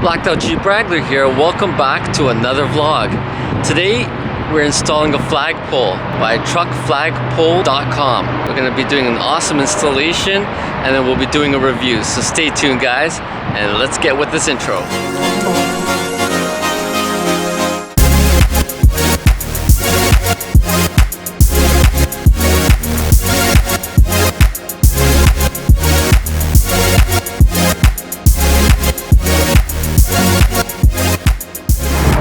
Blacked Out Jeep Wrangler here. Welcome back to another vlog. Today we're installing a flagpole by truckflagpole.com. We're going to be doing an awesome installation and then we'll be doing a review. So stay tuned guys and let's get with this intro.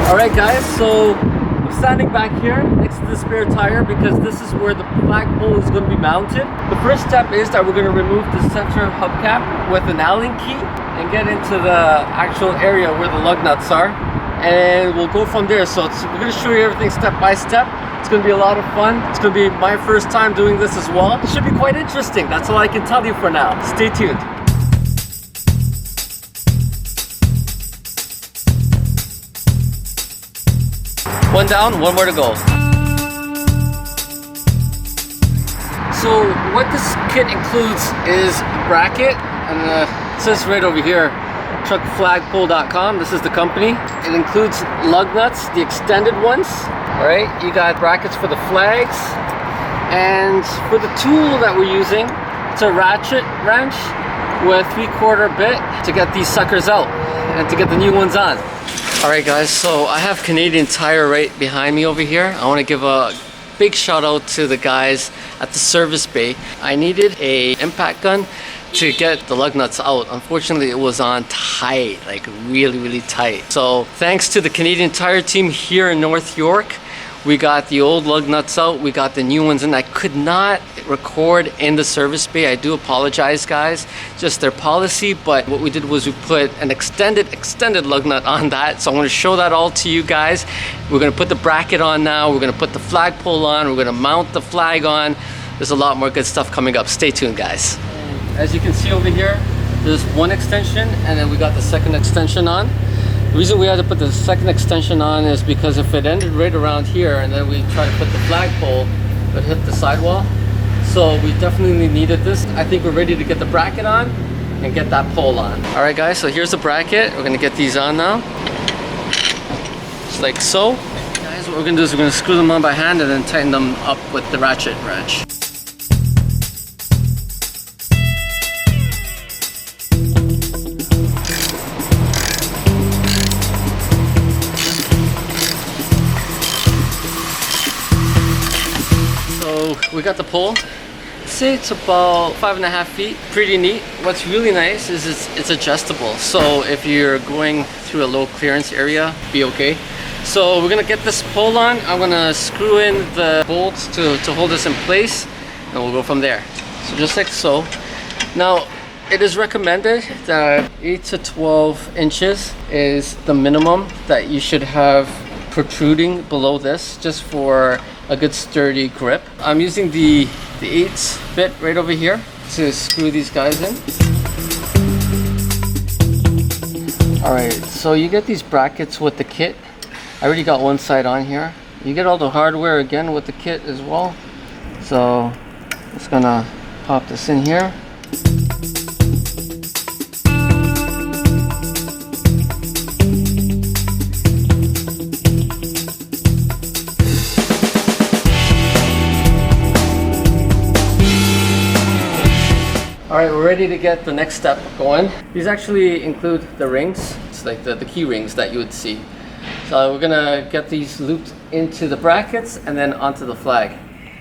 Alright guys, so I'm standing back here next to the spare tire because this is where the flagpole is going to be mounted. The first step is that we're going to remove the center hubcap with an Allen key and get into the actual area where the lug nuts are, and we'll go from there. So we're going to show you everything step by step. It's going to be a lot of fun. It's going to be my first time doing this as well. It should be quite interesting. That's all I can tell you for now. Stay tuned. One down, one more to go. So what this kit includes is a bracket, and it says right over here, truckflagpole.com. This is the company. It includes lug nuts, the extended ones. All right, you got brackets for the flags, and for the tool that we're using, it's a ratchet wrench with 3/4 bit to get these suckers out and to get the new ones on. Alright guys, so I have Canadian Tire right behind me over here. I want to give a big shout out to the guys at the service bay. I needed a impact gun to get the lug nuts out. Unfortunately it was on tight, like really tight. So thanks to the Canadian Tire team here in North York, we got the old lug nuts out, we got the new ones, and I could not record in the service bay. I do apologize guys, just their policy, but what we did was we put an extended lug nut on that. So I'm going to show that all to you guys. We're going to put the bracket on now, we're going to put the flagpole on, we're going to mount the flag on. There's a lot more good stuff coming up. Stay tuned guys. As you can see over here, there's one extension and then we got the second extension on. The reason we had to put the second extension on is because if it ended right around here and then we try to put the flagpole, it would hit the sidewall. So we definitely needed this. I think we're ready to get the bracket on and get that pole on. All right guys, so here's the bracket. We're gonna get these on now. Just like so. Guys, what we're gonna do is we're gonna screw them on by hand and then tighten them up with the ratchet wrench. We got the pole. I'd say it's about 5.5 feet. Pretty neat. What's really nice is it's adjustable. So if you're going through a low clearance area, be okay. So we're gonna get this pole on. I'm gonna screw in the bolts to hold this in place, and we'll go from there. So just like so. Now, it is recommended that 8 to 12 inches is the minimum that you should have protruding below this, just for a good sturdy grip. I'm using the 8 bit right over here to screw these guys in. Alright, so you get these brackets with the kit. I already got one side on here. You get all the hardware again with the kit as well. So just gonna pop this in here. Alright, we're ready to get the next step going. These actually include the rings. It's like the key rings that you would see. So we're gonna get these looped into the brackets and then onto the flag.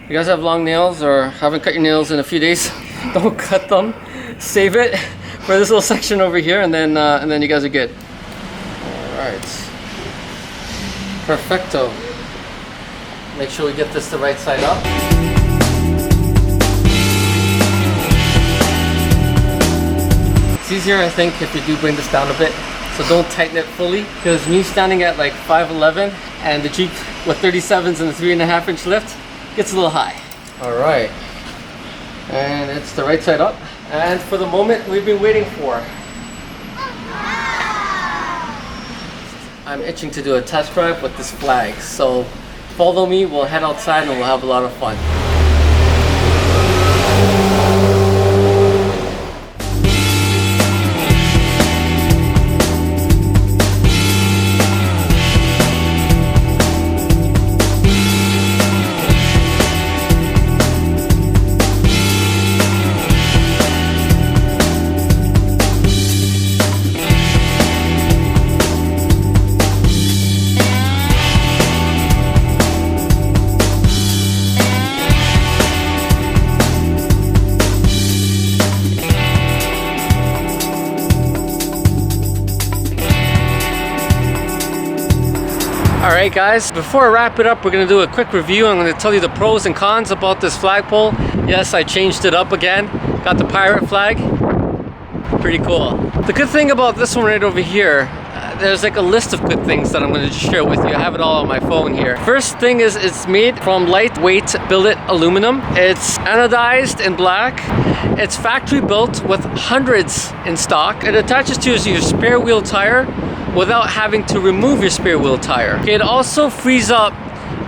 If you guys have long nails or haven't cut your nails in a few days, don't cut them. Save it for this little section over here, and then you guys are good. Alright. Perfecto. Make sure we get this the right side up. It's easier, I think, if you do bring this down a bit. So don't tighten it fully, because me standing at like 5'11" and the Jeep with 37s and a 3.5 inch lift gets a little high. All right, and it's the right side up. And for the moment we've been waiting for. I'm itching to do a test drive with this flag. So follow me, we'll head outside and we'll have a lot of fun. Alright guys, before I wrap it up, we're going to do a quick review. I'm going to tell you the pros and cons about this flagpole. Yes, I changed it up again. Got the pirate flag. Pretty cool. The good thing about this one right over here, there's like a list of good things that I'm going to just share with you. I have it all on my phone here. First thing is it's made from lightweight billet aluminum. It's anodized in black. It's factory built with hundreds in stock. It attaches to your spare wheel tire without having to remove your spare wheel tire. It also frees up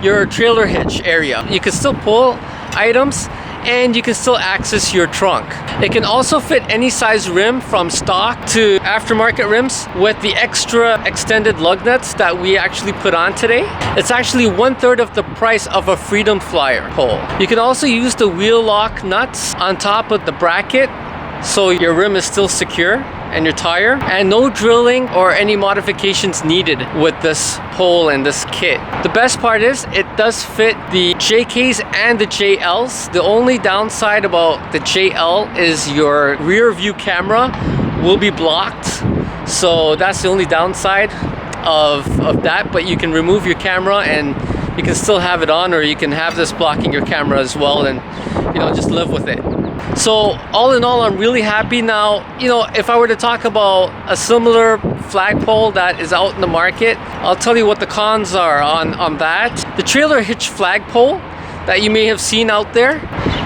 your trailer hitch area. You can still pull items and you can still access your trunk. It can also fit any size rim from stock to aftermarket rims with the extra extended lug nuts that we actually put on today. It's actually 1/3 of the price of a Freedom Flyer pole. You can also use the wheel lock nuts on top of the bracket so your rim is still secure and your tire, and no drilling or any modifications needed with this pole and this kit. The best part is it does fit the JKs and the JLs. The only downside about the JL is your rear view camera will be blocked, so that's the only downside of that, but you can remove your camera and you can still have it on, or you can have this blocking your camera as well, and you know, just live with it. So all in all, I'm really happy. Now, you know, if I were to talk about a similar flagpole that is out in the market, I'll tell you what the cons are on that. The trailer hitch flagpole that you may have seen out there,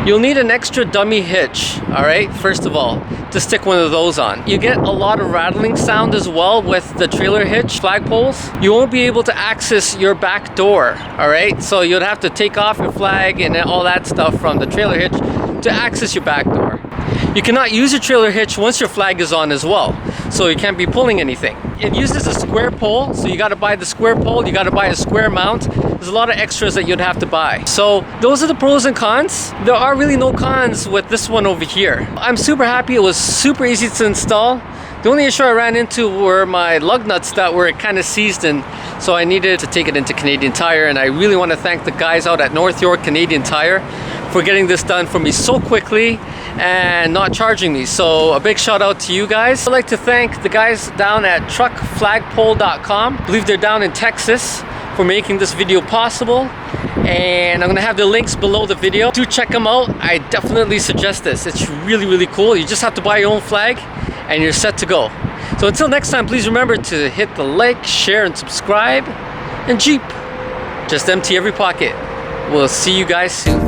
you'll need an extra dummy hitch, all right, first of all, to stick one of those on. You get a lot of rattling sound as well with the trailer hitch flagpoles. You won't be able to access your back door, all right? So you'd have to take off your flag and all that stuff from the trailer hitch to access your back door. You cannot use your trailer hitch once your flag is on as well, so you can't be pulling anything. It uses a square pole, so you got to buy the square pole, you got to buy a square mount. There's a lot of extras that you'd have to buy. So those are the pros and cons. There are really no cons with this one over here. I'm super happy. It was super easy to install. The only issue I ran into were my lug nuts that were kind of seized, and so I needed to take it into Canadian Tire, and I really want to thank the guys out at North York Canadian Tire for getting this done for me so quickly and not charging me. So a big shout out to you guys. I'd like to thank the guys down at truckflagpole.com. I believe they're down in Texas for making this video possible, and I'm gonna have the links below the video. Do check them out. I definitely suggest this. It's really, really cool. You just have to buy your own flag and you're set to go. So until next time, please remember to hit the like, share, and subscribe. And Jeep, just empty every pocket. We'll see you guys soon.